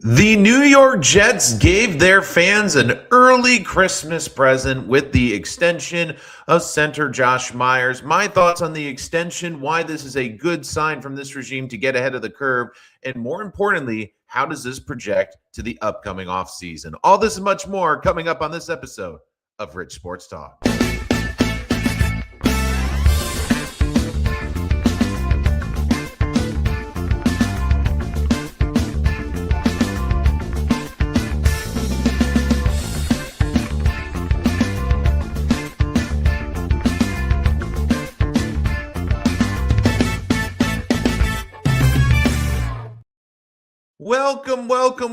The New York Jets gave their fans an early Christmas present with the extension of center Josh Myers. My thoughts on the extension, why this is a good sign from this regime to get ahead of the curve, and more importantly, how does this project to the upcoming offseason? All this and much more coming up on this episode of Rich Sports Talk.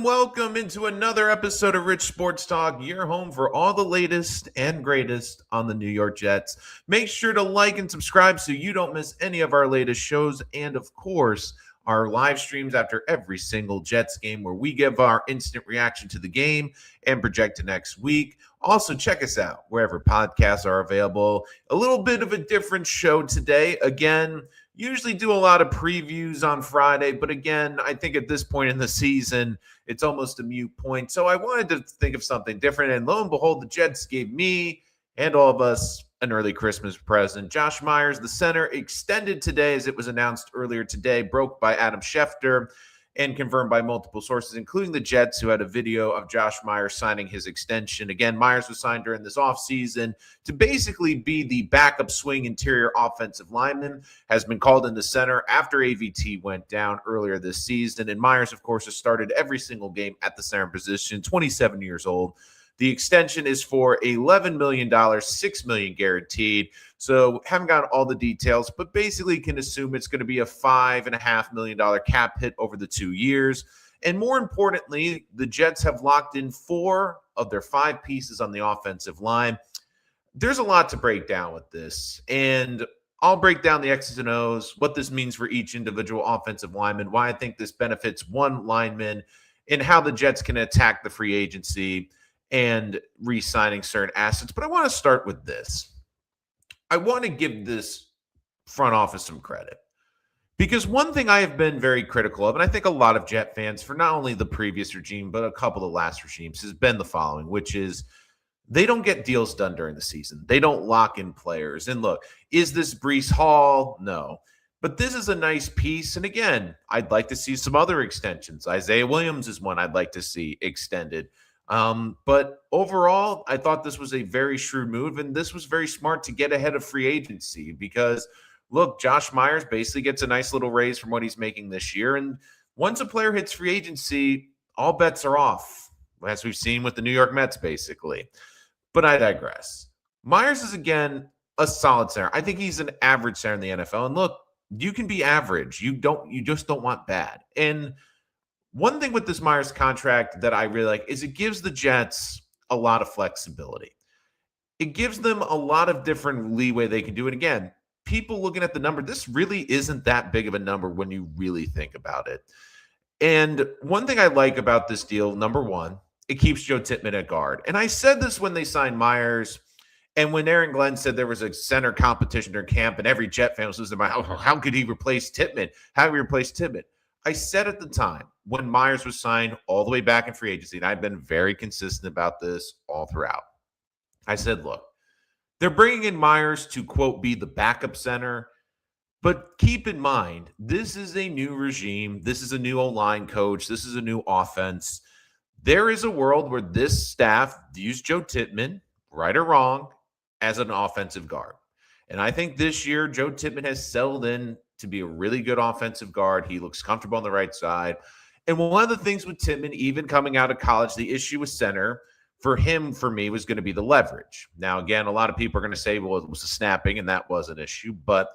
Welcome into another episode of Rich Sports Talk, your home for all the latest and greatest on the New York Jets. Make sure to like and subscribe so you don't miss any of our latest shows, and of course, our live streams after every single Jets game where we give our instant reaction to the game and project to next week. Also, check us out wherever podcasts are available. A little bit of a different show today. Again, usually do a lot of previews on Friday, but again, I think at this point in the season, it's almost a moot point. So I wanted to think of something different, and lo and behold, the Jets gave me and all of us an early Christmas present. Josh Myers, the center, extended today, as it was announced earlier today, broke by Adam Schefter and confirmed by multiple sources, including the Jets, who had a video of Josh Myers signing his extension. Again, Myers was signed during this offseason to basically be the backup swing interior offensive lineman, has been called into center after AVT went down earlier this season. And Myers, of course, has started every single game at the center position, 27 years old. The extension is for $11 million, $6 million guaranteed. So haven't got all the details, but basically can assume it's going to be a $5.5 million cap hit over the 2 years. And more importantly, the Jets have locked in 4 of their 5 pieces on the offensive line. There's a lot to break down with this, and I'll break down the X's and O's, what this means for each individual offensive lineman, why I think this benefits one lineman, and how the Jets can attack the free agency and re-signing certain assets. But I want to start with this. I want to give this front office some credit, because one thing I have been very critical of, and I think a lot of Jet fans for not only the previous regime, but a couple of last regimes, has been the following, which is they don't get deals done during the season. They don't lock in players. And look, is this Breece Hall? No. But this is a nice piece. And again, I'd like to see some other extensions. Isaiah Williams is one I'd like to see extended. But overall, I thought this was a very shrewd move, and this was very smart to get ahead of free agency because, look, Josh Myers basically gets a nice little raise from what he's making this year. And once a player hits free agency, all bets are off, as we've seen with the New York Mets, basically. But I digress. Myers is, again, a solid center. I think he's an average center in the NFL. And look, you can be average. You just don't want bad. And one thing with this Myers contract that I really like is it gives the Jets a lot of flexibility. It gives them a lot of different leeway they can do. And again, people looking at the number, this really isn't that big of a number when you really think about it. And one thing I like about this deal, number one, it keeps Joe Tippmann at guard. And I said this when they signed Myers, and when Aaron Glenn said there was a center competition during camp, and every Jet fan was losing their mind, how could he replace Tippmann? How could he replace Tippmann? I said at the time when Myers was signed all the way back in free agency, and I've been very consistent about this all throughout. I said, look, they're bringing in Myers to, quote, be the backup center. But keep in mind, this is a new regime. This is a new O-line coach. This is a new offense. There is a world where this staff views Joe Tippmann, right or wrong, as an offensive guard. And I think this year, Joe Tippmann has settled in to be a really good offensive guard. He looks comfortable on the right side. And one of the things with Tippmann, even coming out of college, the issue with center for him, for me, was going to be the leverage. Now, again, a lot of people are going to say, well, it was the snapping, and that was an issue. But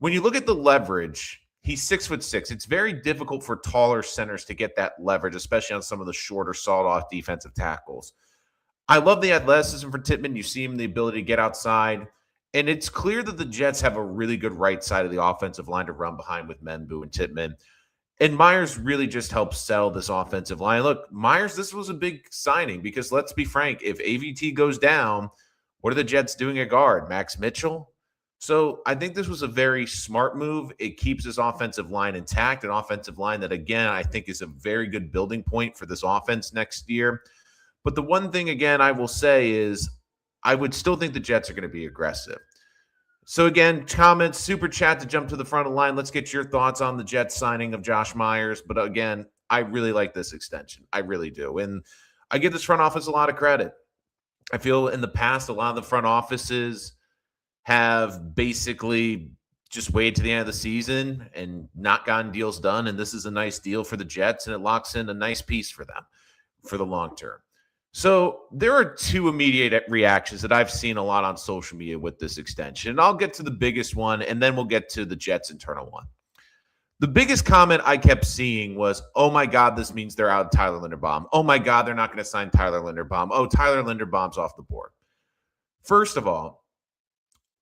when you look at the leverage, he's 6'6". It's very difficult for taller centers to get that leverage, especially on some of the shorter, sawed-off defensive tackles. I love the athleticism for Tippmann. You see him, the ability to get outside. And it's clear that the Jets have a really good right side of the offensive line to run behind with M'Bendu and Tippmann. And Myers really just helps sell this offensive line. Look, Myers, this was a big signing because let's be frank, if AVT goes down, what are the Jets doing at guard? Max Mitchell? So I think this was a very smart move. It keeps his offensive line intact, an offensive line that, again, I think is a very good building point for this offense next year. But the one thing, again, I will say is I would still think the Jets are going to be aggressive. So again, comments, super chat to jump to the front of the line. Let's get your thoughts on the Jets signing of Josh Myers. But again, I really like this extension. I really do. And I give this front office a lot of credit. I feel in the past, a lot of the front offices have basically just waited to the end of the season and not gotten deals done. And this is a nice deal for the Jets, and it locks in a nice piece for them for the long term. So there are two immediate reactions that I've seen a lot on social media with this extension. And I'll get to the biggest one, and then we'll get to the Jets' internal one. The biggest comment I kept seeing was, oh my God, this means they're out Tyler Linderbaum. Oh my God, they're not going to sign Tyler Linderbaum. Oh, Tyler Linderbaum's off the board. First of all,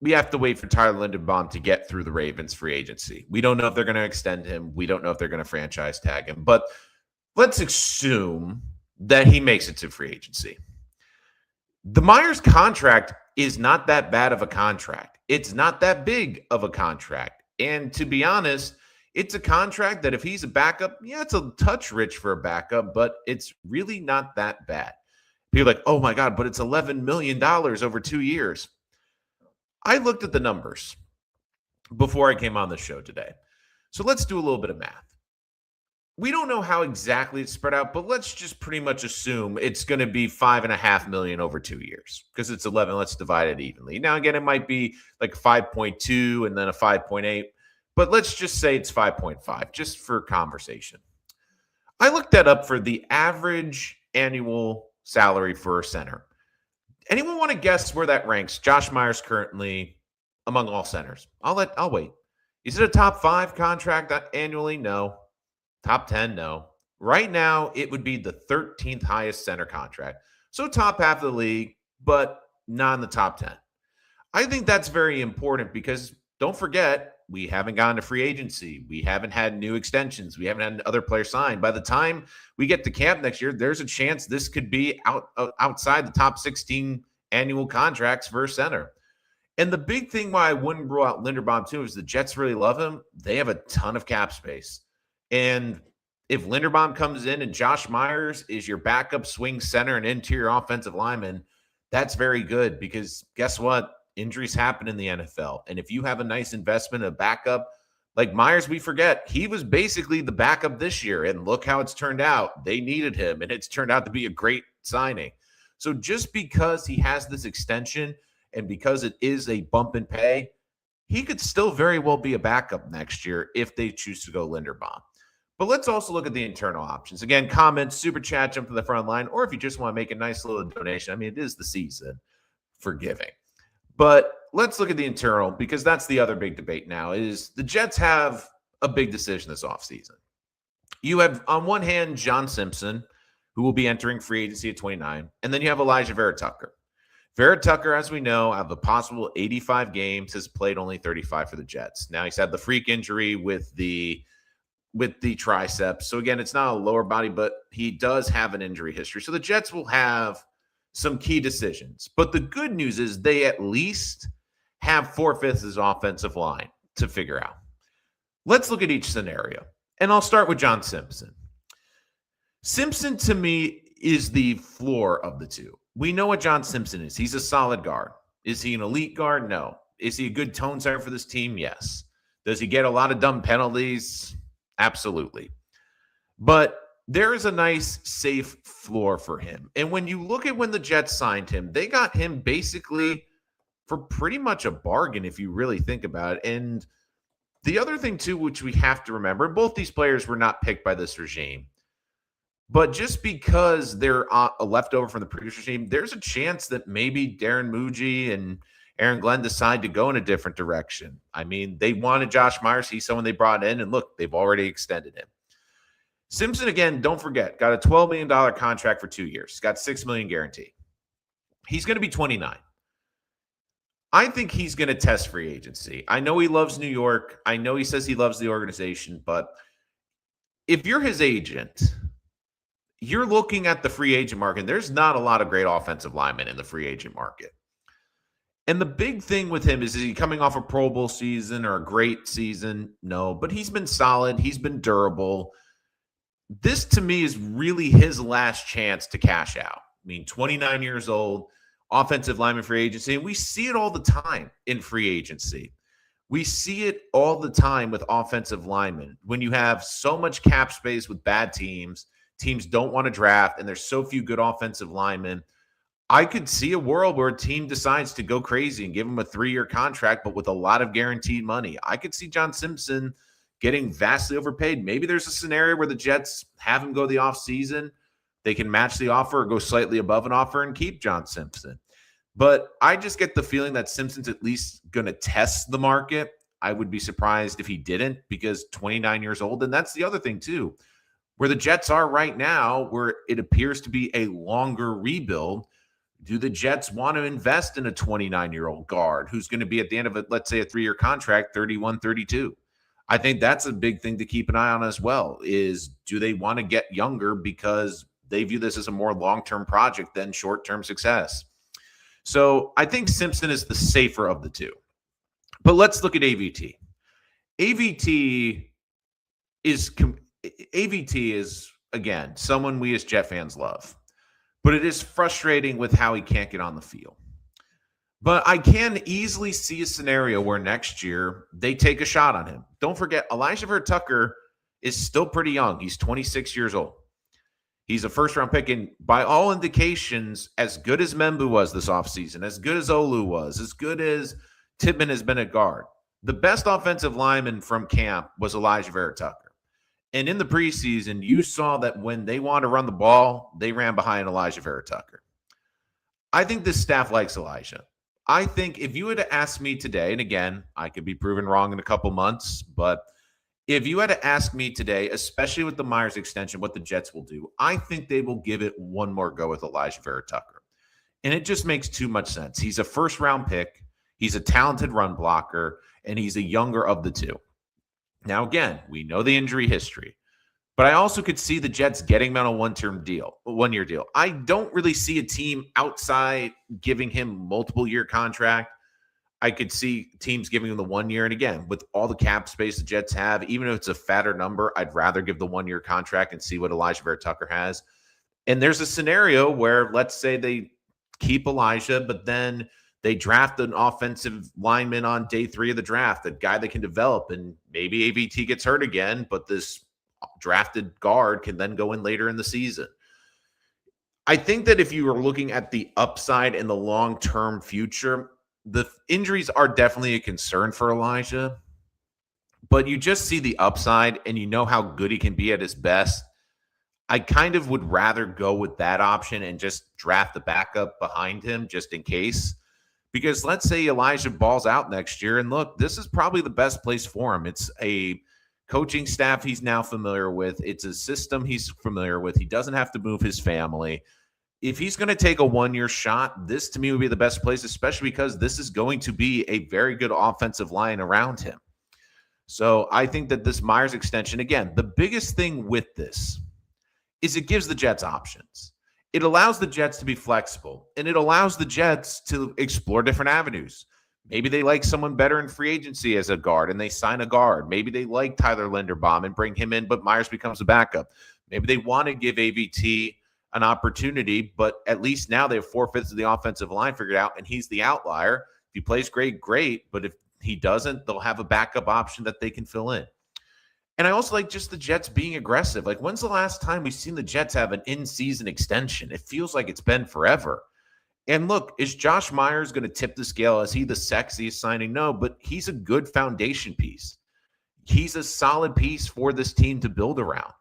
we have to wait for Tyler Linderbaum to get through the Ravens free agency. We don't know if they're going to extend him. We don't know if they're going to franchise tag him. But let's assume that he makes it to free agency. The Myers contract is not that bad of a contract. It's not that big of a contract. And to be honest, it's a contract that if he's a backup, yeah, it's a touch rich for a backup, but it's really not that bad. People are like, oh my God, but it's $11 million over 2 years. I looked at the numbers before I came on the show today. So let's do a little bit of math. We don't know how exactly it's spread out, but let's just pretty much assume it's going to be $5.5 million over 2 years because it's 11. Let's divide it evenly. Now, again, it might be like 5.2 and then a 5.8, but let's just say it's 5.5 just for conversation. I looked that up for the average annual salary for a center. Anyone want to guess where that ranks? Josh Myers currently among all centers. I'll wait. Is it a top 5 contract annually? No. Top 10? No. Right now, it would be the 13th highest center contract. So top half of the league, but not in the top 10. I think that's very important because don't forget, we haven't gone to free agency. We haven't had new extensions. We haven't had other players signed. By the time we get to camp next year, there's a chance this could be outside the top 16 annual contracts for a center. And the big thing why I wouldn't rule out Linderbaum too is the Jets really love him. They have a ton of cap space. And if Linderbaum comes in and Josh Myers is your backup swing center and interior offensive lineman, that's very good because guess what? Injuries happen in the NFL. And if you have a nice investment, a backup, like Myers, we forget, he was basically the backup this year. And look how it's turned out. They needed him, and it's turned out to be a great signing. So just because he has this extension and because it is a bump in pay, he could still very well be a backup next year if they choose to go Linderbaum. But let's also look at the internal options. Again, comments, super chat, jump to the front line, or if you just want to make a nice little donation. I mean, it is the season for giving. But let's look at the internal because that's the other big debate now is the Jets have a big decision this offseason. You have, on one hand, John Simpson, who will be entering free agency at 29, and then you have Elijah Vera-Tucker. Vera-Tucker, as we know, out of the possible 85 games, has played only 35 for the Jets. Now, he's had the freak injury with the triceps. So again, it's not a lower body, but he does have an injury history. So the Jets will have some key decisions. But the good news is they at least have 4/5 as offensive line to figure out. Let's look at each scenario. And I'll start with John Simpson. Simpson, to me, is the floor of the two. We know what John Simpson is. He's a solid guard. Is he an elite guard? No. Is he a good tone setter for this team? Yes. Does he get a lot of dumb penalties? Absolutely. But there is a nice, safe floor for him. And when you look at when the Jets signed him, they got him basically for pretty much a bargain if you really think about it. And the other thing, too, which we have to remember, both these players were not picked by this regime. But just because they're a leftover from the previous regime, there's a chance that maybe Darren Muji and Aaron Glenn decide to go in a different direction. I mean, they wanted Josh Myers. He's someone they brought in, and look, they've already extended him. Simpson, again, don't forget, got a $12 million contract for 2 years. He's got $6 million guaranteed. He's going to be 29. I think he's going to test free agency. I know he loves New York. I know he says he loves the organization, but if you're his agent, you're looking at the free agent market. There's not a lot of great offensive linemen in the free agent market. And the big thing with him is he coming off a Pro Bowl season or a great season? No, but he's been solid. He's been durable. This to me is really his last chance to cash out. I mean, 29 years old, offensive lineman free agency, and we see it all the time in free agency. We see it all the time with offensive linemen. When you have so much cap space with bad teams, teams don't want to draft, and there's so few good offensive linemen. I could see a world where a team decides to go crazy and give him a 3-year contract, but with a lot of guaranteed money. I could see John Simpson getting vastly overpaid. Maybe there's a scenario where the Jets have him go the offseason. They can match the offer or go slightly above an offer and keep John Simpson. But I just get the feeling that Simpson's at least going to test the market. I would be surprised if he didn't, because 29 years old. And that's the other thing, too, where the Jets are right now, where it appears to be a longer rebuild. Do the Jets want to invest in a 29-year-old guard who's going to be at the end of it, let's say a 3-year contract, 31, 32? I think that's a big thing to keep an eye on as well, is do they want to get younger because they view this as a more long-term project than short-term success? So I think Simpson is the safer of the two. But let's look at AVT. AVT is, again, someone we as Jet fans love. But it is frustrating with how he can't get on the field. But I can easily see a scenario where next year they take a shot on him. Don't forget, Alijah Vera-Tucker is still pretty young. He's 26 years old. He's a first-round pick, and by all indications, as good as Membu was this offseason, as good as Olu was, as good as Tippmann has been at guard, the best offensive lineman from camp was Alijah Vera-Tucker. And in the preseason, you saw that when they wanted to run the ball, they ran behind Alijah Vera-Tucker. I think this staff likes Alijah. I think if you had to ask me today, and again, I could be proven wrong in a couple months, but if you had to ask me today, especially with the Myers extension, what the Jets will do, I think they will give it one more go with Alijah Vera-Tucker. And it just makes too much sense. He's a first-round pick. He's a talented run blocker, and he's a younger of the two. Now, again, we know the injury history, but I also could see the Jets getting him on a one-year deal. I don't really see a team outside giving him multiple-year contract. I could see teams giving him the 1 year. And again, with all the cap space the Jets have, even if it's a fatter number, I'd rather give the 1 year contract and see what Alijah Vera-Tucker has. And there's a scenario where, let's say they keep Alijah, but then they draft an offensive lineman on day 3 of the draft, a guy that can develop, and maybe AVT gets hurt again, but this drafted guard can then go in later in the season. I think that if you are looking at the upside and the long-term future, the injuries are definitely a concern for Alijah, but you just see the upside and you know how good he can be at his best. I kind of would rather go with that option and just draft the backup behind him just in case. Because let's say Alijah balls out next year, and look, this is probably the best place for him. It's a coaching staff he's now familiar with. It's a system he's familiar with. He doesn't have to move his family. If he's going to take a 1 year shot, this to me would be the best place, especially because this is going to be a very good offensive line around him. So I think that this Myers extension, again, the biggest thing with this is it gives the Jets options. It allows the Jets to be flexible, and it allows the Jets to explore different avenues. Maybe they like someone better in free agency as a guard, and they sign a guard. Maybe they like Tyler Linderbaum and bring him in, but Myers becomes a backup. Maybe they want to give AVT an opportunity, but at least now they have 4/5 of the offensive line figured out, and he's the outlier. If he plays great, but if he doesn't, they'll have a backup option that they can fill in. And I also like just the Jets being aggressive. Like, when's the last time we've seen the Jets have an in-season extension? It feels like it's been forever. And look, is Josh Myers going to tip the scale? Is he the sexiest signing? No, but he's a good foundation piece. He's a solid piece for this team to build around.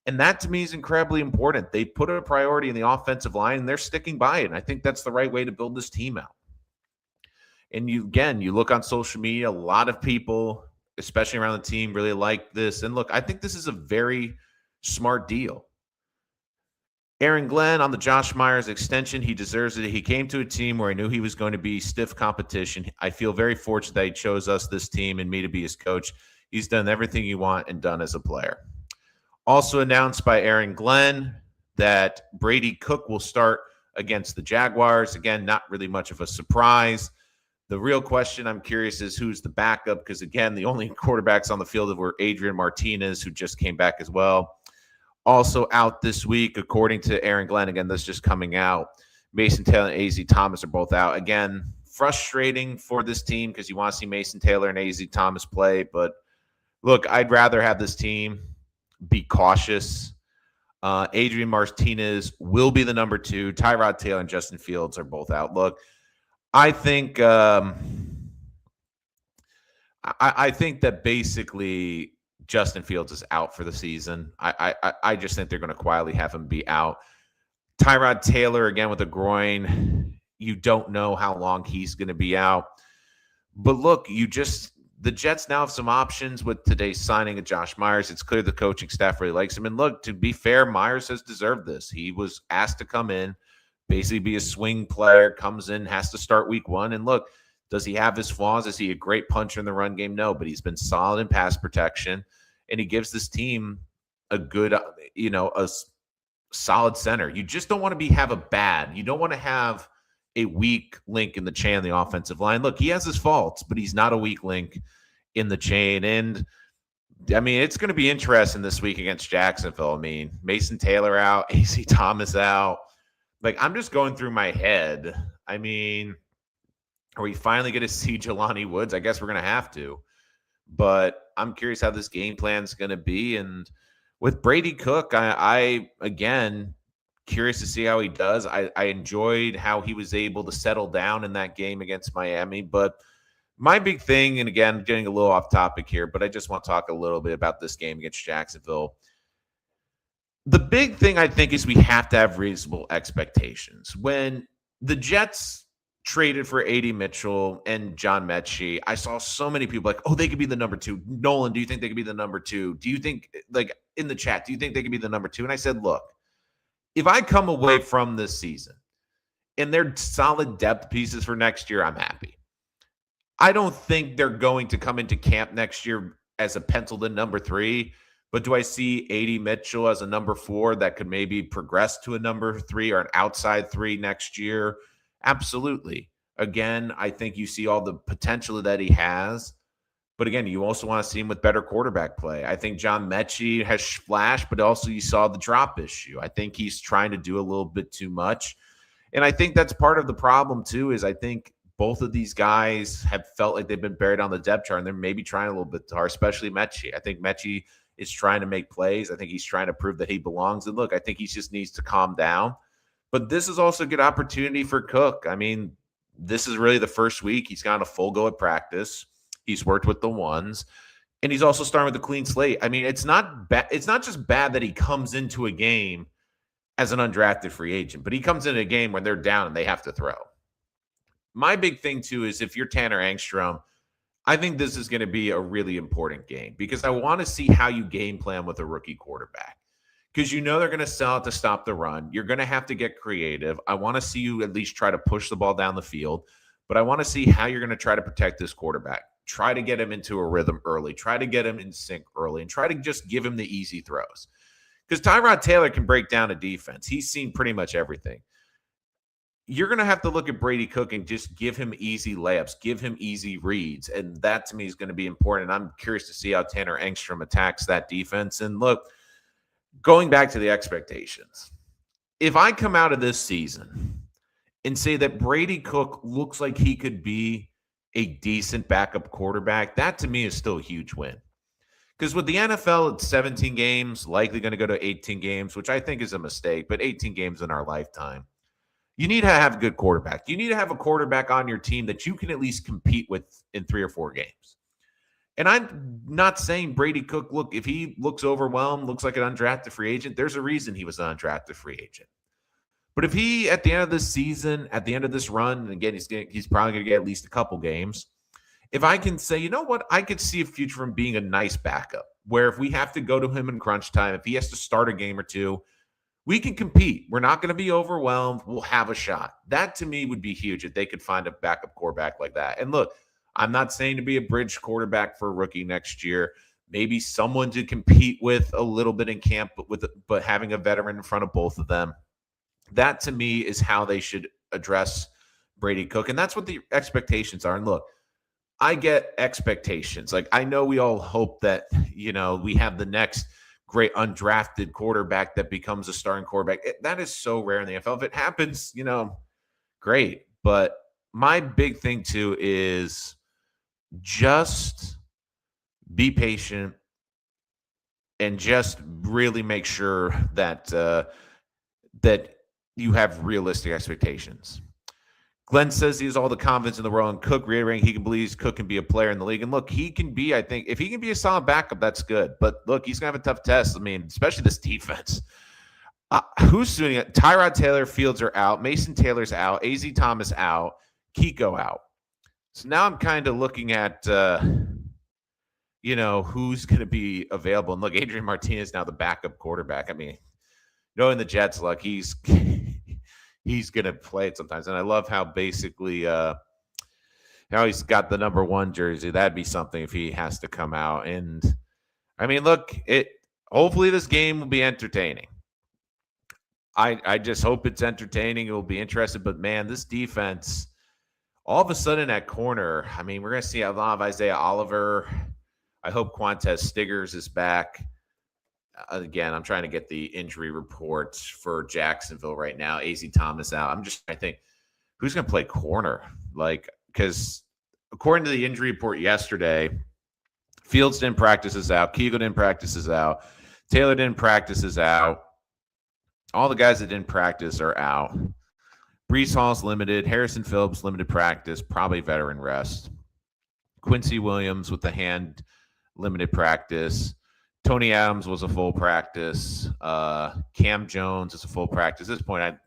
And that, to me, is incredibly important. They put a priority in the offensive line, and they're sticking by it. And I think that's the right way to build this team out. And you look on social media, a lot of people, especially around the team, really like this. And look, I think this is a very smart deal. Aaron Glenn on the Josh Myers extension, he deserves it. He came to a team where I knew he was going to be stiff competition. I feel very fortunate that he chose us, this team, and me to be his coach. He's done everything you want and done as a player. Also announced by Aaron Glenn that Brady Cook will start against the Jaguars. Again, not really much of a surprise. The real question I'm curious is who's the backup, because again, the only quarterbacks on the field were Adrian Martinez, who just came back as well. Also out this week, according to Aaron Glenn, again, this just coming out, Mason Taylor and AZ Thomas are both out. Again, frustrating for this team because you want to see Mason Taylor and AZ Thomas play. But look, I'd rather have this team be cautious. Adrian Martinez will be the number 2. Tyrod Taylor and Justin Fields are both out. Look, I think I think that basically Justin Fields is out for the season. I just think they're going to quietly have him be out. Tyrod Taylor, again, with a groin, you don't know how long he's going to be out. But look, the Jets now have some options with today's signing of Josh Myers. It's clear the coaching staff really likes him. And look, to be fair, Myers has deserved this. He was asked to come in, basically be a swing player, comes in, has to start week 1. And look, does he have his flaws? Is he a great puncher in the run game? No, but he's been solid in pass protection, and he gives this team a good, a solid center. You just don't want to you don't want to have a weak link in the chain on the offensive line. Look, he has his faults, but he's not a weak link in the chain. And I mean, it's going to be interesting this week against Jacksonville. I mean, Mason Taylor out, AC Thomas out. Like, I'm just going through my head. I mean, are we finally going to see Jelani Woods? I guess we're going to have to. But I'm curious how this game plan is going to be. And with Brady Cook, I again, curious to see how he does. I enjoyed how he was able to settle down in that game against Miami. But my big thing, and again, getting a little off topic here, but I just want to talk a little bit about this game against Jacksonville. The big thing, I think, is we have to have reasonable expectations. When the Jets traded for A.D. Mitchell and John Mechie, I saw so many people like, oh, they could be the number 2. Nolan, do you think they could be the number 2? Do you think, like, in the chat, do you think they could be the number 2? And I said, look, if I come away from this season and they're solid depth pieces for next year, I'm happy. I don't think they're going to come into camp next year as a penciled in number 3. But do I see A.D. Mitchell as a number 4 that could maybe progress to a number 3 or an outside 3 next year? Absolutely. Again, I think you see all the potential that he has. But again, you also want to see him with better quarterback play. I think John Mechie has flashed, but also you saw the drop issue. I think he's trying to do a little bit too much. And I think that's part of the problem too, is I think both of these guys have felt like they've been buried on the depth chart, and they're maybe trying a little bit too hard, especially Mechie. I think Mechie is trying to make plays. I think he's trying to prove that he belongs. And look, I think he just needs to calm down. But this is also a good opportunity for Cook. I mean, this is really the first week. He's gotten a full go at practice. He's worked with the ones. And he's also starting with a clean slate. I mean, it's not bad. It's not just bad that he comes into a game as an undrafted free agent, but he comes into a game when they're down and they have to throw. My big thing, too, is if you're Tanner Engstrom, I think this is going to be a really important game because I want to see how you game plan with a rookie quarterback. Because you know they're going to sell it to stop the run. You're going to have to get creative. I want to see you at least try to push the ball down the field. But I want to see how you're going to try to protect this quarterback. Try to get him into a rhythm early. Try to get him in sync early. And try to just give him the easy throws. Because Tyrod Taylor can break down a defense. He's seen pretty much everything. You're going to have to look at Brady Cook and just give him easy layups. Give him easy reads. And that, to me, is going to be important. I'm curious to see how Tanner Engstrom attacks that defense. And look, going back to the expectations, if I come out of this season and say that Brady Cook looks like he could be a decent backup quarterback, that to me is still a huge win. Because with the NFL, it's 17 games, likely going to go to 18 games, which I think is a mistake, but 18 games in our lifetime. You need to have a good quarterback. You need to have a quarterback on your team that you can at least compete with in 3 or 4 games. And I'm not saying Brady Cook, look, if he looks overwhelmed, looks like an undrafted free agent, there's a reason he was an undrafted free agent. But if he, at the end of this season, at the end of this run, and again, he's probably going to get at least a couple games, if I can say, you know what, I could see a future from being a nice backup, where if we have to go to him in crunch time, if he has to start a game or two, we can compete. We're not going to be overwhelmed. We'll have a shot. That, to me, would be huge if they could find a backup quarterback like that. And look, I'm not saying to be a bridge quarterback for a rookie next year. Maybe someone to compete with a little bit in camp, but having a veteran in front of both of them. That, to me, is how they should address Brady Cook. And that's what the expectations are. And look, I get expectations. Like, I know we all hope that, we have the next great undrafted quarterback that becomes a starting quarterback. That is so rare in the NFL. If it happens, great. But my big thing too is just be patient and just really make sure that that you have realistic expectations. Glenn says he has all the confidence in the world, and Cook reiterating he believes Cook can be a player in the league. And look, he can be, I think, if he can be a solid backup, that's good. But look, he's going to have a tough test. I mean, especially this defense. Who's doing it? Tyrod Taylor, Fields are out. Mason Taylor's out. A.Z. Thomas out. Kiko out. So now I'm kind of looking at, who's going to be available. And look, Adrian Martinez now the backup quarterback. I mean, knowing the Jets, look, he's going to play it sometimes. And I love how basically how he's got the number 1 jersey. That'd be something if he has to come out. And, I mean, look, hopefully this game will be entertaining. I just hope it's entertaining. It will be interesting. But, man, this defense, all of a sudden at corner, I mean, we're going to see a lot of Isaiah Oliver. I hope Quantez Stiggers is back. Again, I'm trying to get the injury reports for Jacksonville right now. A.Z. Thomas out. I think, who's going to play corner? Like, because according to the injury report yesterday, Fields didn't practice, is out. Kiko didn't practice, is out. Taylor didn't practice, is out. All the guys that didn't practice are out. Breece Hall's limited. Harrison Phillips, limited practice, probably veteran rest. Quincy Williams with the hand, limited practice. Tony Adams was a full practice. Cam Jones is a full practice. At this point, I'd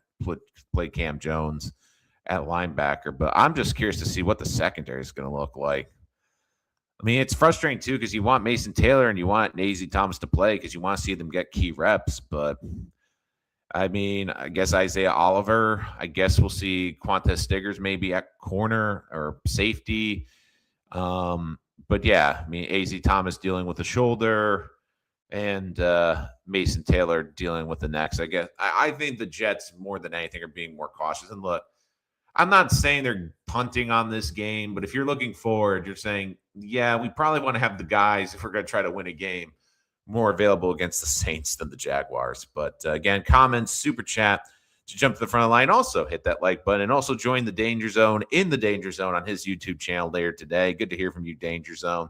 play Cam Jones at linebacker. But I'm just curious to see what the secondary is going to look like. I mean, it's frustrating, too, because you want Mason Taylor and you want A.Z. Thomas to play because you want to see them get key reps. But, I mean, I guess Isaiah Oliver. I guess we'll see Quantez Stiggers maybe at corner or safety. But, yeah, I mean, A.Z. Thomas dealing with the shoulder. And Mason Taylor dealing with the next. I guess I think the Jets more than anything are being more cautious. And look, I'm not saying they're punting on this game, but if you're looking forward, you're saying, yeah, we probably want to have the guys, if we're going to try to win a game, more available against the Saints than the Jaguars. But again, comments, super chat to jump to the front of the line. Also hit that like button and also join the Danger Zone in the Danger Zone on his YouTube channel later today. Good to hear from you, Danger Zone.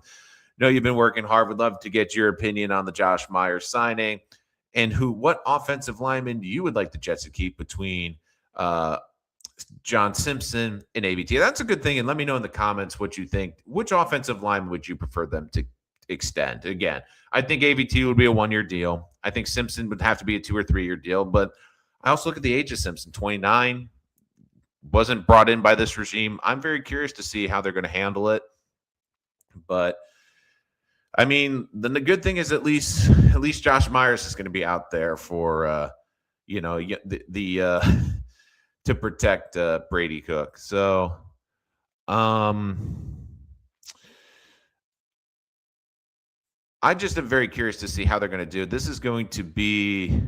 Know you've been working hard. Would love to get your opinion on the Josh Myers signing and what offensive lineman you would like the Jets to keep between John Simpson and AVT. That's a good thing. And let me know in the comments what you think. Which offensive lineman would you prefer them to extend? Again, I think AVT would be a 1-year deal. I think Simpson would have to be a 2 or 3 year deal. But I also look at the age of Simpson, 29, wasn't brought in by this regime. I'm very curious to see how they're going to handle it. But I mean, the good thing is at least Josh Myers is going to be out there for, to protect Brady Cook. So, I just am very curious to see how they're going to do it. This is going to be.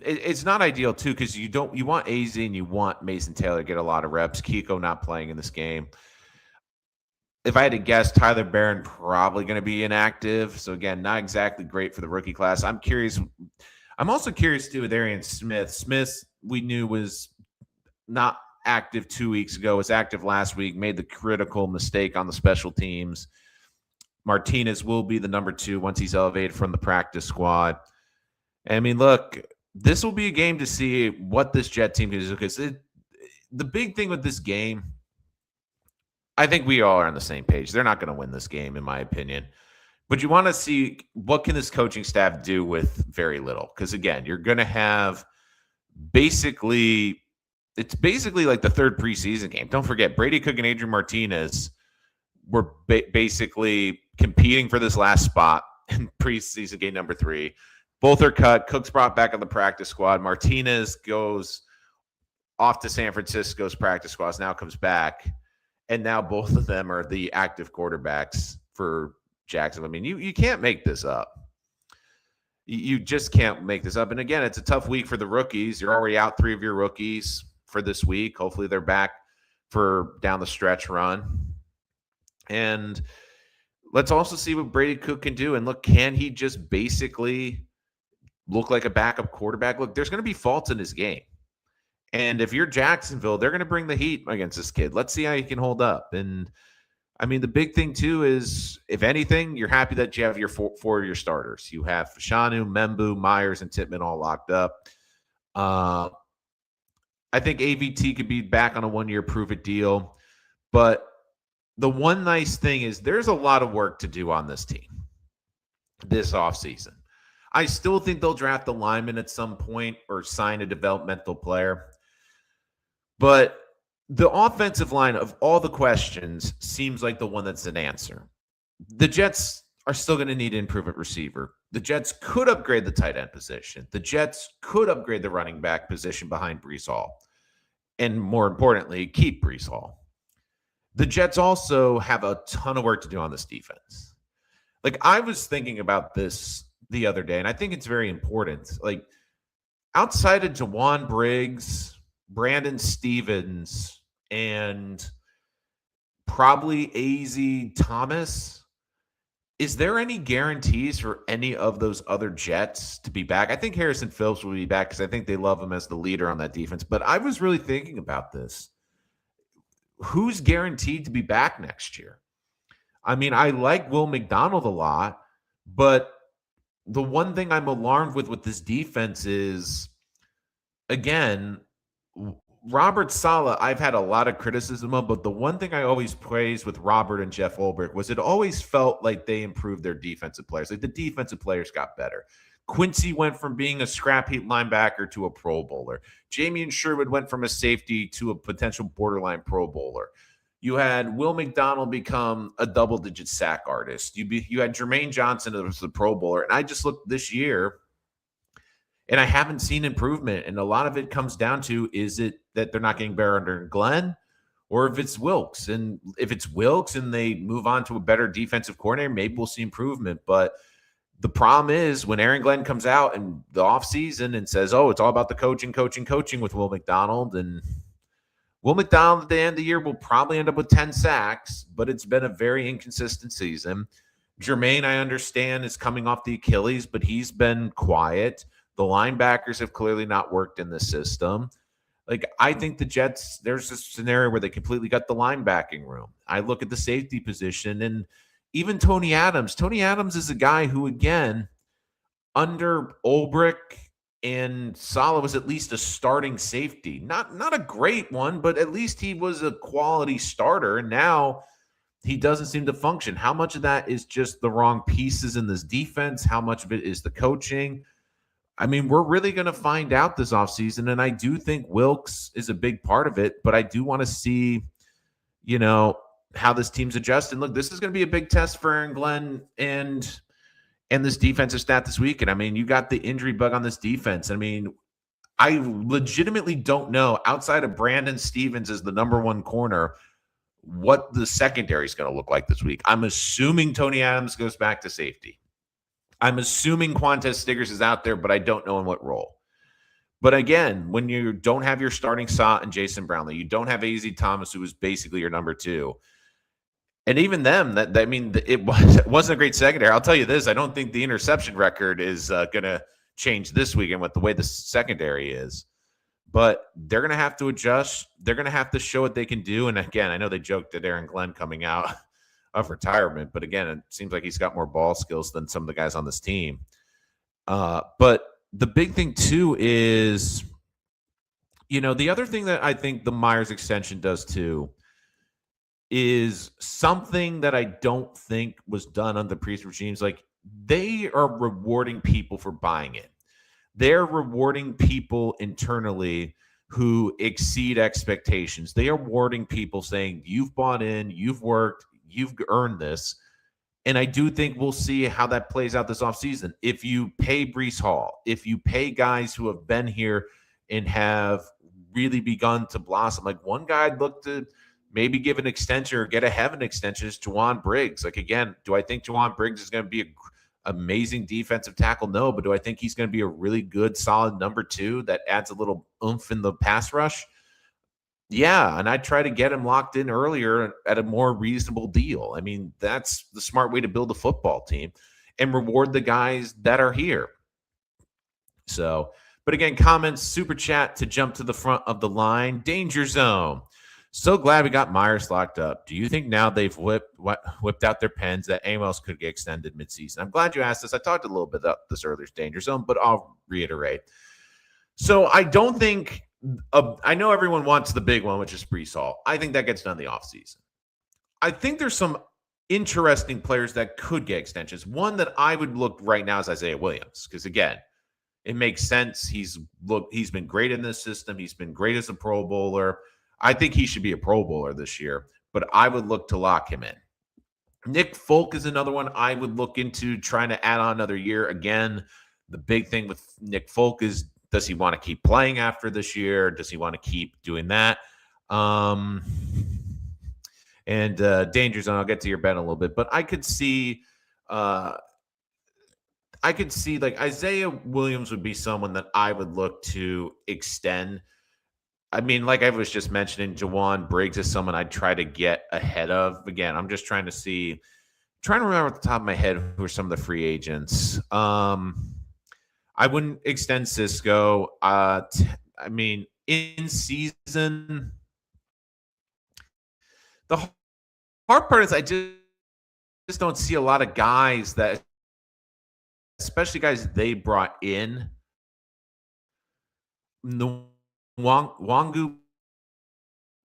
It's not ideal too because you want AZ and you want Mason Taylor to get a lot of reps. Kiko not playing in this game. If I had to guess, Tyler Barron probably going to be inactive. So, again, not exactly great for the rookie class. I'm curious. I'm also curious, too, with Arian Smith. Smith, we knew, was not active 2 weeks ago, was active last week, made the critical mistake on the special teams. Martinez will be the number 2 once he's elevated from the practice squad. I mean, look, this will be a game to see what this Jet team can do because the big thing with this game, I think we all are on the same page. They're not going to win this game, in my opinion. But you want to see what can this coaching staff do with very little. Because, again, you're going to have it's basically like the third preseason game. Don't forget, Brady Cook and Adrian Martinez were basically competing for this last spot in preseason game number 3. Both are cut. Cook's brought back on the practice squad. Martinez goes off to San Francisco's practice squad, now comes back. And now both of them are the active quarterbacks for Jacksonville. I mean, you can't make this up. You just can't make this up. And again, it's a tough week for the rookies. You're already out 3 of your rookies. for this week. Hopefully they're back for down the stretch run. And let's also see what Brady Cook can do. And look, can he just basically look like a backup quarterback? Look, there's going to be faults in his game. And if you're Jacksonville, they're going to bring the heat against this kid. Let's see how he can hold up. And I mean, the big thing too is, if anything, you're happy that you have your four of your starters. You have Fashanu, Membu, Myers, and Tippmann all locked up. I think AVT could be back on a 1-year prove-it deal. But the one nice thing is there's a lot of work to do on this team this offseason. I still think they'll draft a lineman at some point or sign a developmental player. But the offensive line, of all the questions, seems like the one that's an answer. The Jets are still going to need an improvement receiver. The Jets could upgrade the tight end position. The Jets could upgrade the running back position behind Breece Hall. And more importantly, keep Breece Hall. The Jets also have a ton of work to do on this defense. Like, I was thinking about this the other day, and I think it's very important. Like, outside of Ja'Wan Briggs, Brandon Stevens, and probably A.Z. Thomas, is there any guarantees for any of those other Jets to be back? I think Harrison Phillips will be back because I think they love him as the leader on that defense. But I was really thinking about this. Who's guaranteed to be back next year? I mean, I like Will McDonald a lot, but the one thing I'm alarmed with this defense is, again, Robert Saleh, I've had a lot of criticism of, but the one thing I always praised with Robert and Jeff Ulbrich was it always felt like they improved their defensive players. Like, the defensive players got better. Quincy went from being a scrap heap linebacker to a Pro Bowler. Jamien Sherwood went from a safety to a potential borderline Pro Bowler. You had Will McDonald become a double-digit sack artist. You had Jermaine Johnson as the Pro Bowler. And I just looked this year, and I haven't seen improvement. And a lot of it comes down to, is it that they're not getting better under Glenn, or if it's Wilks? And if it's Wilks and they move on to a better defensive coordinator, maybe we'll see improvement. But the problem is when Aaron Glenn comes out in the offseason and says, oh, it's all about the coaching with Will McDonald. And Will McDonald at the end of the year will probably end up with 10 sacks, but it's been a very inconsistent season. Jermaine, I understand, is coming off the Achilles, but he's been quiet. The linebackers have clearly not worked in the system. Like, I think the Jets, there's a scenario where they completely got the linebacking room. I look at the safety position, and even Tony Adams. Tony Adams is a guy who, again, under Ulbrich and Saleh was at least a starting safety. Not a great one, but at least he was a quality starter. And now he doesn't seem to function. How much of that is just the wrong pieces in this defense? How much of it is the coaching? I mean, we're really going to find out this offseason, and I do think Wilks is a big part of it, but I do want to see, how this team's adjusting. Look, this is going to be a big test for Aaron Glenn and this defensive stat this week. And I mean, you got the injury bug on this defense. I mean, I legitimately don't know, outside of Brandon Stevens as the number one corner, what the secondary is going to look like this week. I'm assuming Tony Adams goes back to safety. I'm assuming Quantez Stiggers is out there, but I don't know in what role. But again, when you don't have your starting Sot and Jason Brownlee, you don't have A.Z. Thomas, who was basically your number two. And even them, it wasn't a great secondary. I'll tell you this, I don't think the interception record is going to change this weekend with the way the secondary is. But they're going to have to adjust. They're going to have to show what they can do. And again, I know they joked at Aaron Glenn coming out of retirement, but again, it seems like he's got more ball skills than some of the guys on this team. But the big thing too is, the other thing that I think the Myers extension does too is something that I don't think was done under previous regimes. Like, they are rewarding people for buying it. They're rewarding people internally who exceed expectations. They are rewarding people saying, you've bought in, you've worked, you've earned this. And I do think we'll see how that plays out this offseason. If you pay Breece Hall, if you pay guys who have been here and have really begun to blossom, like one guy I'd look to maybe give an extension or get ahead of an extension is Ja'Wan Briggs. Like, again, do I think Ja'Wan Briggs is going to be an amazing defensive tackle? No, but do I think he's going to be a really good, solid number two that adds a little oomph in the pass rush? Yeah, and I'd try to get him locked in earlier at a more reasonable deal. I mean, that's the smart way to build a football team and reward the guys that are here. So, but again, comments, super chat to jump to the front of the line. Danger zone. So glad we got Myers locked up. Do you think now they've whipped out their pens that Amos could get extended midseason? I'm glad you asked this. I talked a little bit about this earlier, Danger Zone, but I'll reiterate. So I don't think I know everyone wants the big one, which is Brees Hall. I think that gets done in the offseason. I think there's some interesting players that could get extensions. One that I would look right now is Isaiah Williams, because again, it makes sense. He's been great in this system. He's been great as a Pro Bowler. I think he should be a Pro Bowler this year, but I would look to lock him in. Nick Folk is another one I would look into trying to add on another year. Again, the big thing with Nick Folk is, does he want to keep playing after this year? Does he want to keep doing that? Danger Zone, I'll get to your bet in a little bit, but I could see like Isaiah Williams would be someone that I would look to extend. I mean, like I was just mentioning, Ja'Wan Briggs is someone I'd try to get ahead of. Again, I'm just trying to remember at the top of my head who are some of the free agents. I wouldn't extend Cisco. I mean, in season, the hard part is I just don't see a lot of guys that, especially guys they brought in. The Wangu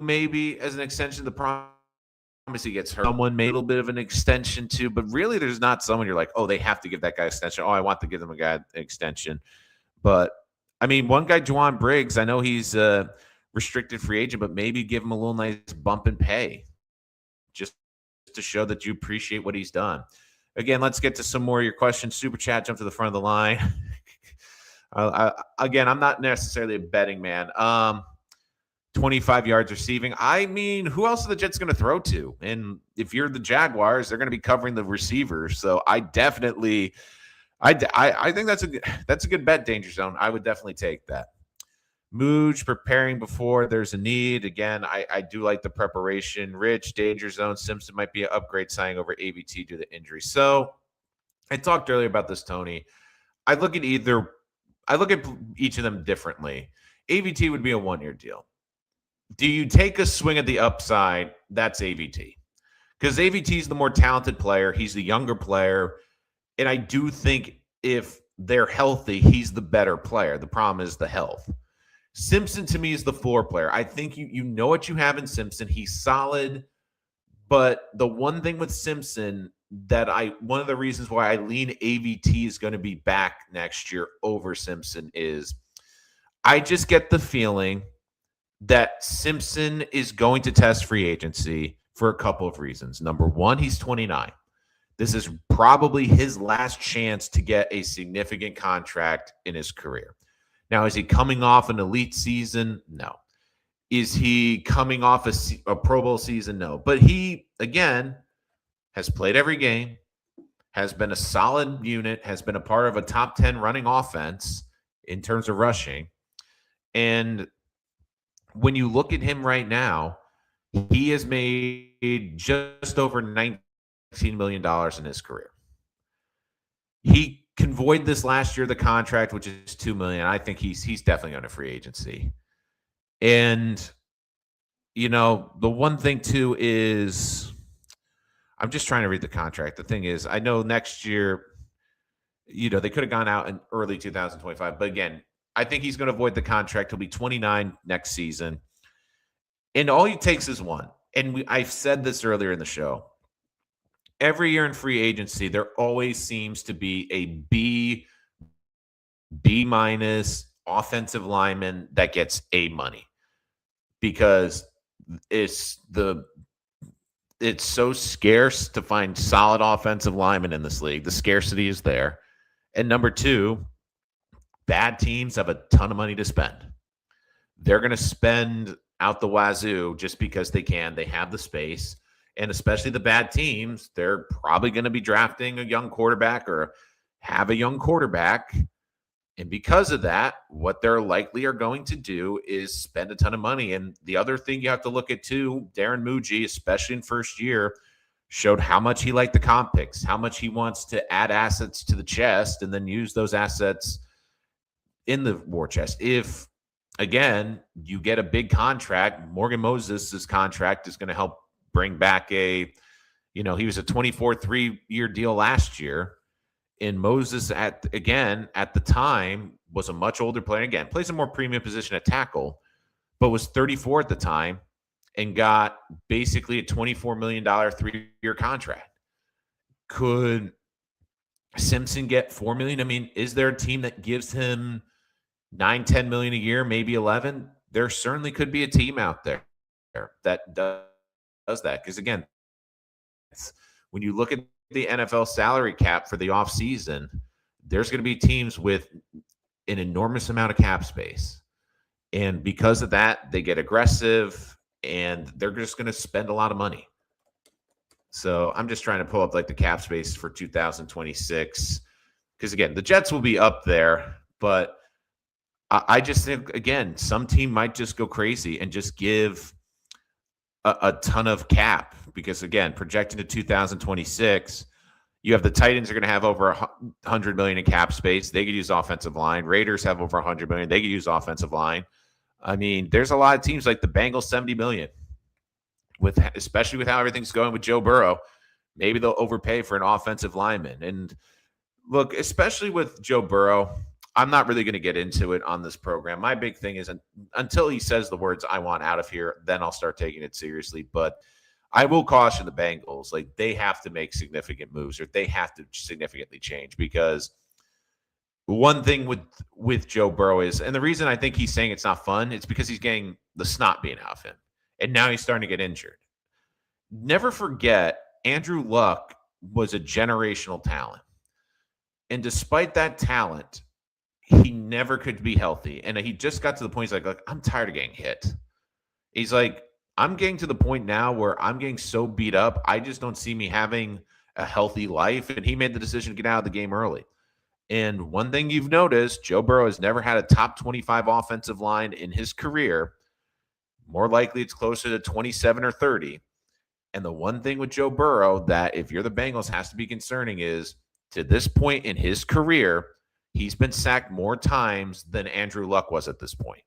maybe as an extension. The promise he gets hurt. Someone made a little bit of an extension too, but really there's not someone you're like, oh, they have to give that guy extension. Oh, I want to give them a guy an extension. But I mean, one guy, Ja'Wan Briggs, I know he's a restricted free agent, but maybe give him a little nice bump in pay just to show that you appreciate what he's done. Again, let's get to some more of your questions. Super chat, jump to the front of the line. Again, I'm not necessarily a betting man. 25 yards receiving. I mean, who else are the Jets going to throw to? And if you're the Jaguars, they're going to be covering the receivers. So I definitely, I think that's a good bet, Danger Zone. I would definitely take that. Mooj preparing before there's a need. Again, I do like the preparation. Rich, Danger Zone, Simpson might be an upgrade signing over AVT due to injury. So I talked earlier about this, Tony. I look at each of them differently. AVT would be a 1-year deal. Do you take a swing at the upside? That's AVT. Because AVT is the more talented player. He's the younger player. And I do think if they're healthy, he's the better player. The problem is the health. Simpson, to me, is the floor player. I think you know what you have in Simpson. He's solid. But the one thing with Simpson one of the reasons why I lean AVT is going to be back next year over Simpson is I just get the feeling that Simpson is going to test free agency for a couple of reasons. Number one, he's 29. This is probably his last chance to get a significant contract in his career. Now, is he coming off an elite season? No. Is he coming off a Pro Bowl season? No. But he, again, has played every game, has been a solid unit, has been a part of a top 10 running offense in terms of rushing. And when you look at him right now, he has made just over $19 million in his career. He can void this last year, the contract, which is $2 million. I think he's definitely on a free agency. And, the one thing too is I'm just trying to read the contract. The thing is, I know next year, they could have gone out in early 2025. But again, I think he's going to avoid the contract. He'll be 29 next season. And all he takes is one. And I've said this earlier in the show. Every year in free agency, there always seems to be a B- offensive lineman that gets A money because it's so scarce to find solid offensive linemen in this league. The scarcity is there. And number two, bad teams have a ton of money to spend. They're going to spend out the wazoo just because they can. They have the space. And especially the bad teams, they're probably going to be drafting a young quarterback or have a young quarterback. And because of that, what they're likely are going to do is spend a ton of money. And the other thing you have to look at too, Darren Muji, especially in first year, showed how much he liked the comp picks, how much he wants to add assets to the chest and then use those assets in the war chest. If, again, you get a big contract, Morgan Moses' contract is going to help bring back he was a 24 3-year deal last year. And Moses, at the time, was a much older player. Again, plays a more premium position at tackle, but was 34 at the time and got basically a $24 million 3-year contract. Could Simpson get $4 million? I mean, is there a team that gives him $9-10 million a year, maybe 11? There certainly could be a team out there that does that. Because again, when you look at the NFL salary cap for the offseason, there's going to be teams with an enormous amount of cap space. And because of that, they get aggressive and they're just going to spend a lot of money. So I'm just trying to pull up like the cap space for 2026. Because again, the Jets will be up there, but I just think, again, some team might just go crazy and just give a ton of cap. Because again, projecting to 2026, you have the Titans are going to have over $100 million in cap space. They could use offensive line. Raiders have over $100 million. They could use offensive line. I mean, there's a lot of teams like the Bengals, $70 million, especially with how everything's going with Joe Burrow. Maybe they'll overpay for an offensive lineman. And look, especially with Joe Burrow, I'm not really going to get into it on this program. My big thing is until he says the words, "I want out of here," then I'll start taking it seriously. But I will caution the Bengals, like they have to make significant moves or they have to significantly change, because one thing with Joe Burrow is, and the reason I think he's saying it's not fun, it's because he's getting the snot being out of him. And now he's starting to get injured. Never forget, Andrew Luck was a generational talent. And despite that talent, he never could be healthy. And he just got to the point, he's like, I'm tired of getting hit. He's like, I'm getting to the point now where I'm getting so beat up, I just don't see me having a healthy life. And he made the decision to get out of the game early. And one thing you've noticed, Joe Burrow has never had a top 25 offensive line in his career. More likely it's closer to 27 or 30. And the one thing with Joe Burrow that if you're the Bengals has to be concerning is, to this point in his career, he's been sacked more times than Andrew Luck was at this point.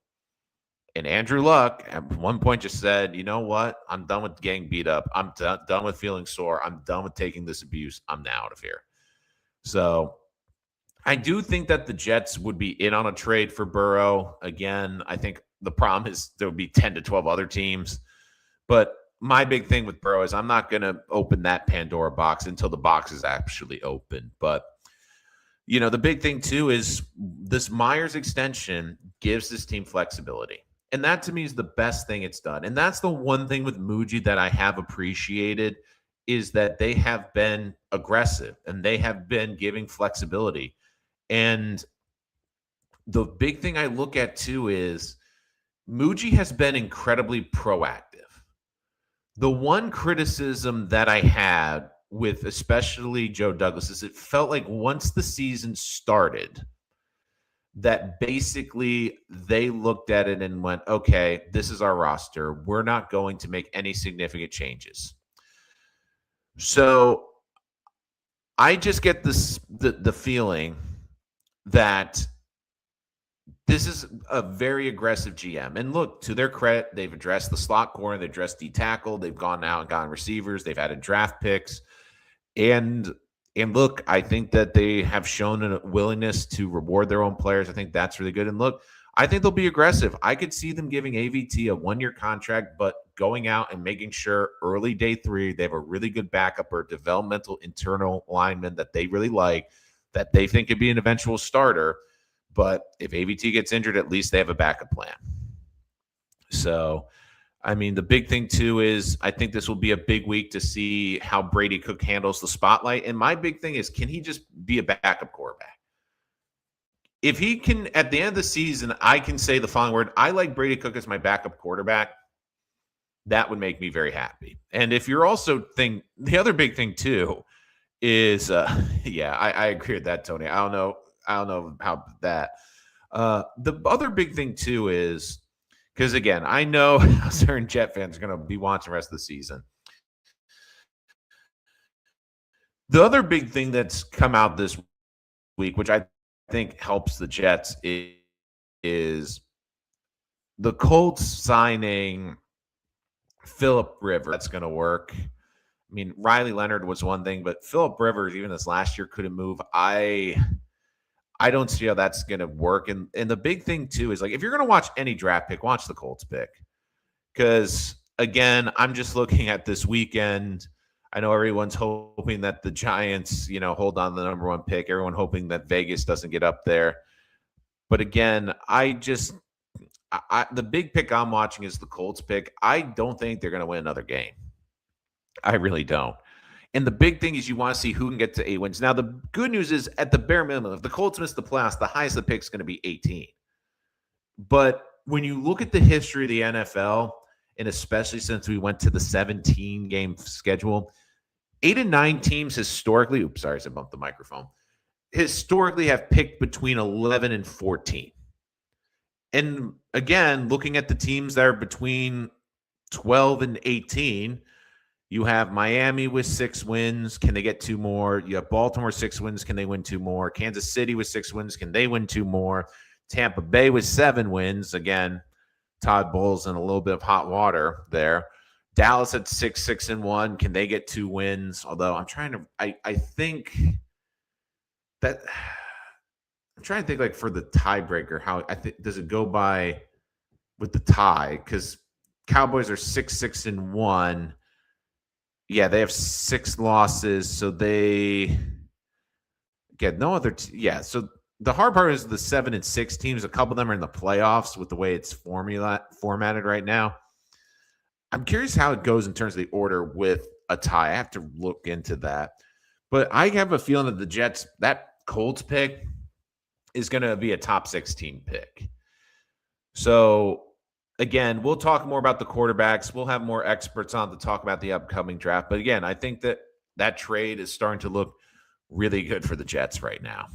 And Andrew Luck at one point just said, you know what? I'm done with getting beat up. I'm done with feeling sore. I'm done with taking this abuse. I'm now out of here. So I do think that the Jets would be in on a trade for Burrow. Again, I think the problem is there would be 10 to 12 other teams. But my big thing with Burrow is I'm not going to open that Pandora box until the box is actually open. But the big thing, too, is this Myers extension gives this team flexibility. And that, to me, is the best thing it's done. And that's the one thing with Muji that I have appreciated, is that they have been aggressive and they have been giving flexibility. And the big thing I look at, too, is Muji has been incredibly proactive. The one criticism that I had with especially Joe Douglas is it felt like once the season started that basically they looked at it and went, okay, this is our roster. We're not going to make any significant changes. So I just get the feeling that this is a very aggressive GM. And look, to their credit, they've addressed the slot corner, they've addressed D-tackle, they've gone out and gotten receivers, they've added draft picks. And look, I think that they have shown a willingness to reward their own players. I think that's really good. And look, I think they'll be aggressive. I could see them giving AVT a 1-year contract, but going out and making sure early day 3, they have a really good backup or developmental internal lineman that they really like, that they think could be an eventual starter. But if AVT gets injured, at least they have a backup plan. So, I mean, the big thing, too, is I think this will be a big week to see how Brady Cook handles the spotlight. And my big thing is, can he just be a backup quarterback? If he can, at the end of the season, I can say the following word, I like Brady Cook as my backup quarterback, that would make me very happy. And if you're also the other big thing, too, is, I agree with that, Tony. I don't know. I don't know how that. The other big thing too is because again, I know certain Jet fans are going to be watching the rest of the season. The other big thing that's come out this week, which I think helps the Jets, is the Colts signing Phillip Rivers. That's going to work. I mean, Riley Leonard was one thing, but Phillip Rivers, even this last year, couldn't move. I don't see how that's going to work. And the big thing, too, is like if you're going to watch any draft pick, watch the Colts pick. Because, again, I'm just looking at this weekend. I know everyone's hoping that the Giants, hold on to the number one pick. Everyone hoping that Vegas doesn't get up there. But, again, the big pick I'm watching is the Colts pick. I don't think they're going to win another game. I really don't. And the big thing is you want to see who can get to 8 wins. Now, the good news is at the bare minimum, if the Colts miss the playoffs, the highest the pick is going to be 18. But when you look at the history of the NFL, and especially since we went to the 17-game schedule, 8 and 9 teams historically, I bumped the microphone, historically have picked between 11 and 14. And again, looking at the teams that are between 12 and 18, you have Miami with 6 wins. Can they get 2 more? You have Baltimore 6 wins. Can they win 2 more? Kansas City with 6 wins. Can they win 2 more? Tampa Bay with 7 wins. Again, Todd Bowles in a little bit of hot water there. Dallas at 6-1. Can they get 2 wins? Although I'm trying to think like for the tiebreaker, how does it go by with the tie? Because Cowboys are 6-1. Yeah, they have 6 losses, so they get no other. So the hard part is the 7-6 teams. A couple of them are in the playoffs with the way it's formatted right now. I'm curious how it goes in terms of the order with a tie. I have to look into that. But I have a feeling that the Jets, that Colts pick is going to be a top 16 pick. So, again, we'll talk more about the quarterbacks. We'll have more experts on to talk about the upcoming draft. But, again, I think that trade is starting to look really good for the Jets right now.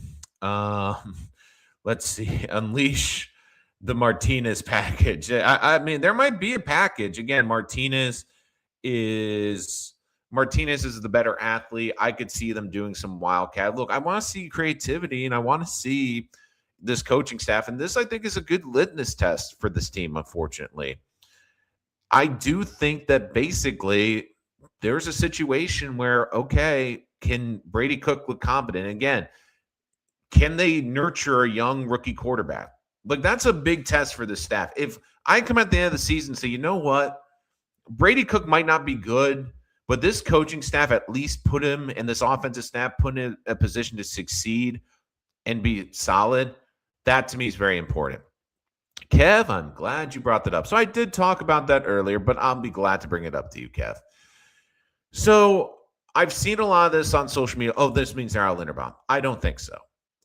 Let's see. Unleash the Martinez package. I mean, there might be a package. Again, Martinez is the better athlete. I could see them doing some wildcat. Look, I want to see creativity, and I want to see this coaching staff. And this, I think, is a good litmus test for this team, unfortunately. I do think that basically there's a situation where, okay, can Brady Cook look competent? Again, can they nurture a young rookie quarterback? Like, that's a big test for the staff. If I come at the end of the season and say, you know what, Brady Cook might not be good, but this coaching staff at least put him and this offensive staff put him in a position to succeed and be solid, that to me is very important. Kev, I'm glad you brought that up. So I did talk about that earlier, but I'll be glad to bring it up to you, Kev. So I've seen a lot of this on social media. Oh, this means they're out of Linderbaum. I don't think so.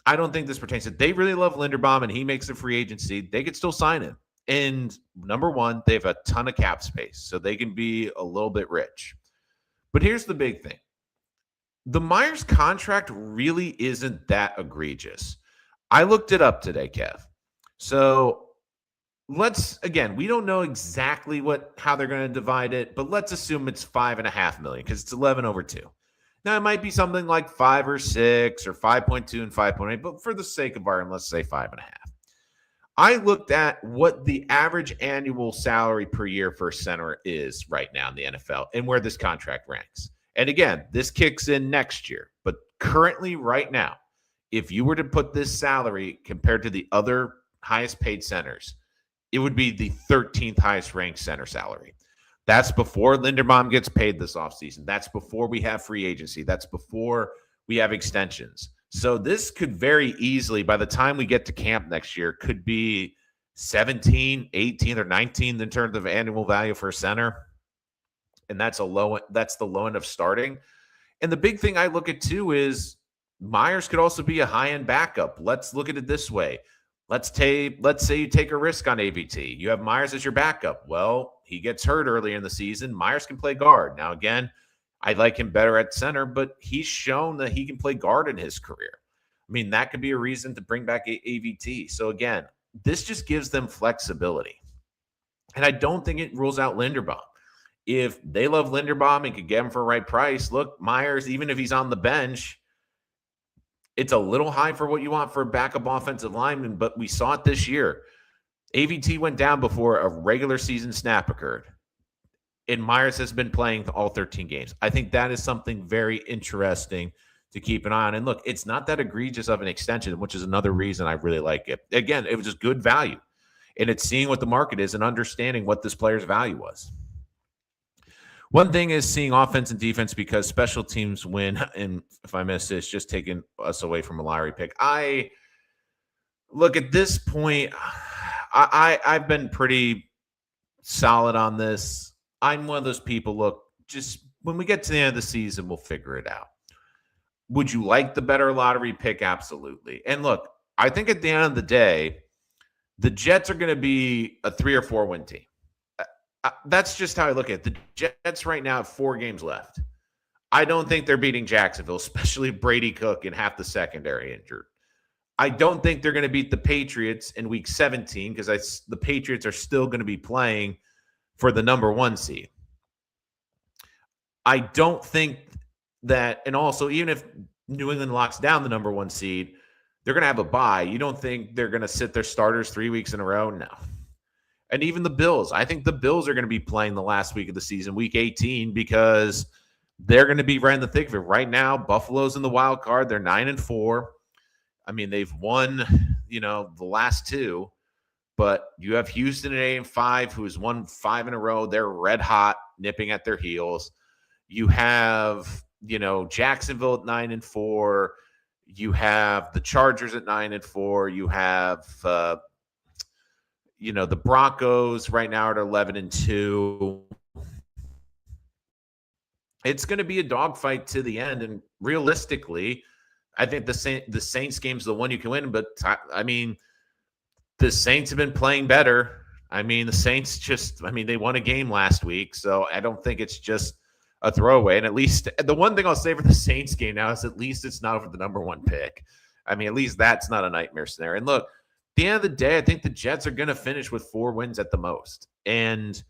I don't think this pertains to. They really love Linderbaum and he makes a free agency. They could still sign him. And number one, they have a ton of cap space, so they can be a little bit rich. But here's the big thing. The Myers contract really isn't that egregious. I looked it up today, Kev. So we don't know exactly how they're going to divide it, but let's assume it's $5.5 million because it's 11 over 2. Now, it might be something like 5 or 6 or 5.2 and 5.8, but for the sake of argument, let's say 5.5. I looked at what the average annual salary per year for a center is right now in the NFL and where this contract ranks. And again, this kicks in next year, but currently right now, if you were to put this salary compared to the other highest paid centers, it would be the 13th highest ranked center salary. That's before Linderbaum gets paid this offseason. That's before we have free agency. That's before we have extensions. So this could very easily, by the time we get to camp next year, could be 17, 18, or 19 in terms of annual value for a center. And that's the low end of starting. And the big thing I look at too is Myers could also be a high-end backup. Let's look at it this way. Let's say you take a risk on AVT. You have Myers as your backup. Well, he gets hurt early in the season. Myers can play guard. Now, again, I like him better at center, but he's shown that he can play guard in his career. I mean, that could be a reason to bring back AVT. So again, this just gives them flexibility. And I don't think it rules out Linderbaum. If they love Linderbaum and could get him for a right price, look, Myers, even if he's on the bench, it's a little high for what you want for a backup offensive lineman, but we saw it this year. AVT went down before a regular season snap occurred, and Myers has been playing all 13 games. I think that is something very interesting to keep an eye on. And look, it's not that egregious of an extension, which is another reason I really like it. Again, it was just good value, and it's seeing what the market is and understanding what this player's value was. One thing is seeing offense and defense because special teams win. And if I miss this, just taking us away from a lottery pick. I look at this point, I've been pretty solid on this. I'm one of those people, look, just when we get to the end of the season, we'll figure it out. Would you like the better lottery pick? Absolutely. And look, I think at the end of the day, the Jets are going to be a 3 or 4 win team. That's just how I look at it. The Jets right now have 4 games left. I don't think they're beating Jacksonville, especially Brady Cook and half the secondary injured. I don't think they're going to beat the Patriots in week 17 because the Patriots are still going to be playing for the number 1 seed. I don't think that, and also even if New England locks down the number 1 seed, they're going to have a bye. You don't think they're going to sit their starters 3 weeks in a row? No. And even the Bills. I think the Bills are going to be playing the last week of the season, week 18, because they're going to be right in the thick of it. Right now, Buffalo's in the wild card. They're 9-4. I mean, they've won, the last 2, but you have Houston at 8-5, who has won 5 in a row. They're red hot, nipping at their heels. You have, Jacksonville at 9-4. You have the Chargers at 9-4. You have, the Broncos right now at 11-2. It's going to be a dogfight to the end, and realistically, I think the Saints game's the one you can win, but I mean, the Saints have been playing better. I mean, the Saints they won a game last week, so I don't think it's just a throwaway. And at least the one thing I'll say for the Saints game now is at least it's not over the number 1 pick. I mean, at least that's not a nightmare scenario. And look, at the end of the day, I think the Jets are going to finish with 4 wins at the most. And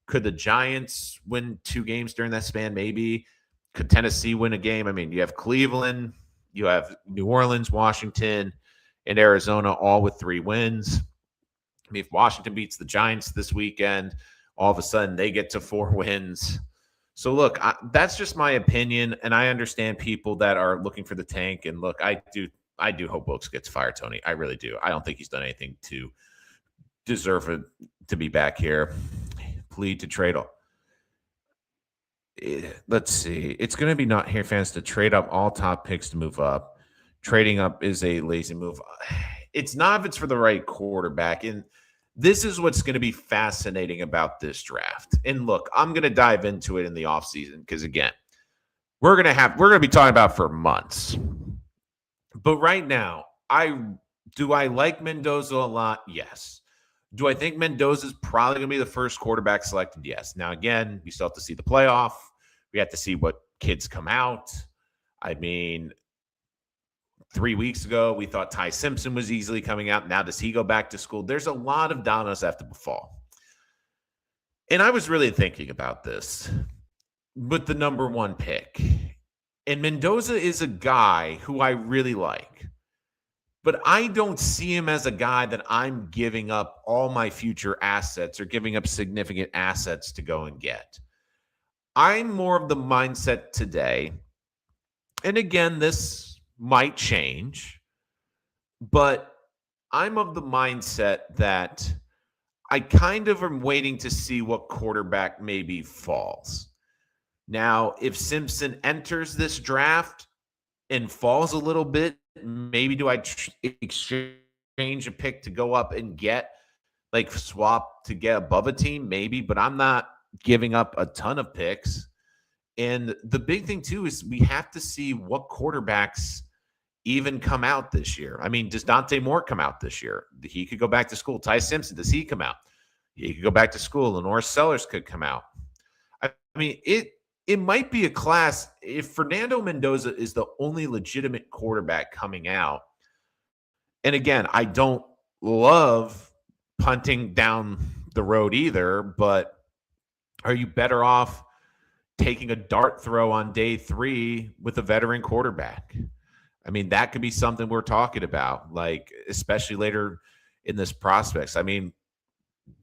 could the Giants win 2 games during that span? Maybe. Could Tennessee win a game? I mean, you have Cleveland, you have New Orleans, Washington, and Arizona all with 3 wins. I mean, if Washington beats the Giants this weekend, all of a sudden they get to 4 wins. So, look, that's just my opinion, and I understand people that are looking for the tank. And, look, I do hope Wilkes gets fired, Tony. I really do. I don't think he's done anything to deserve it to be back here. Plead to trade. Let's see. It's going to be not here fans to trade up all top picks to move up. Trading up is a lazy move. It's not if it's for the right quarterback. And this is what's going to be fascinating about this draft. And look, I'm going to dive into it in the offseason because, again, we're going to be talking about it for months. But right now, do I like Mendoza a lot? Yes. Do I think Mendoza is probably going to be the first quarterback selected? Yes. Now, again, we still have to see the playoff. We have to see what kids come out. I mean, 3 weeks ago, we thought Ty Simpson was easily coming out. Now, does he go back to school? There's a lot of dominoes have to fall. And I was really thinking about this with the number 1 pick. And Mendoza is a guy who I really like. But I don't see him as a guy that I'm giving up all my future assets or giving up significant assets to go and get. I'm more of the mindset today. And again, this might change, but I'm of the mindset that I kind of am waiting to see what quarterback maybe falls. Now, if Simpson enters this draft and falls a little bit, maybe do I exchange a pick to go up and swap to get above a team? Maybe, but I'm not giving up a ton of picks. And the big thing, too, is we have to see what quarterbacks even come out this year. I mean, does Dante Moore come out this year? He could go back to school. Ty Simpson, does he come out? He could go back to school. Lenore Sellers could come out. I mean, it might be a class. If Fernando Mendoza is the only legitimate quarterback coming out, And again, I don't love punting down the road either, but are you better off taking a dart throw on day 3 with a veteran quarterback? I mean, that could be something we're talking about, like, especially later in this prospects. I mean,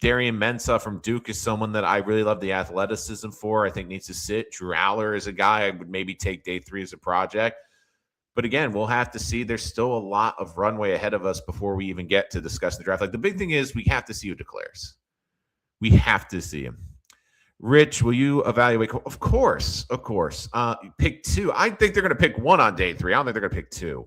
Darian Mensah from Duke is someone that I really love the athleticism for. I think needs to sit. Drew Aller is a guy I would maybe take day 3 as a project. But again, we'll have to see. There's still a lot of runway ahead of us before we even get to discuss the draft. Like, the big thing is we have to see who declares. We have to see him. Rich, will you evaluate? Of course. Pick 2. I think they're going to pick 1 on day 3. I don't think they're going to pick 2.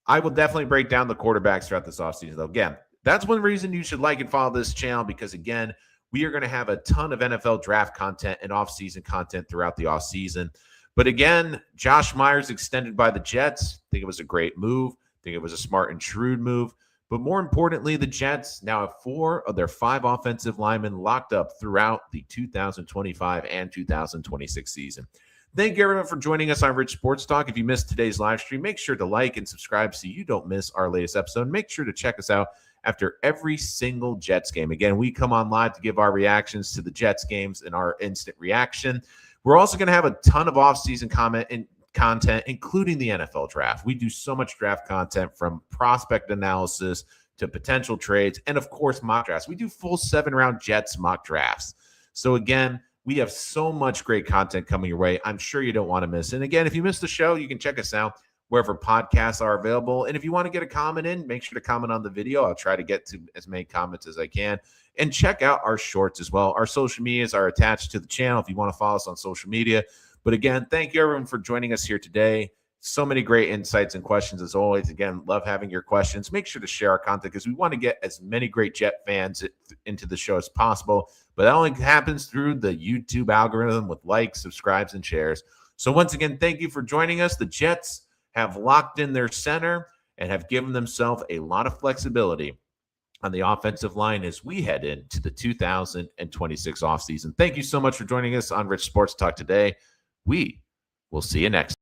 I will definitely break down the quarterbacks throughout this offseason, though. Again, that's one reason you should like and follow this channel, because, again, we are going to have a ton of NFL draft content and offseason content throughout the offseason. But again, Josh Myers extended by the Jets. I think it was a great move. I think it was a smart and shrewd move. But more importantly, the Jets now have 4 of their 5 offensive linemen locked up throughout the 2025 and 2026 season. Thank you, everyone, for joining us on Rich Sports Talk. If you missed today's live stream, make sure to like and subscribe so you don't miss our latest episode. Make sure to check us out after every single Jets game. Again, we come on live to give our reactions to the Jets games and our instant reaction. We're also going to have a ton of off-season content, including the NFL draft. We do so much draft content, from prospect analysis to potential trades, and of course, mock drafts. We do full 7-round Jets mock drafts. So again, we have so much great content coming your way. I'm sure you don't want to miss. And again, if you missed the show, you can check us out wherever podcasts are available. And if you want to get a comment in, make sure to comment on the video. I'll try to get to as many comments as I can. And check out our shorts as well. Our social medias are attached to the channel if you want to follow us on social media. But again, thank you, everyone, for joining us here today. So many great insights and questions as always. Again, love having your questions. Make sure to share our content, because we want to get as many great Jet fans into the show as possible. But that only happens through the YouTube algorithm with likes, subscribes, and shares. So once again, thank you for joining us. The Jets have locked in their center and have given themselves a lot of flexibility on the offensive line as we head into the 2026 offseason. Thank you so much for joining us on Rich Sports Talk today. We will see you next time.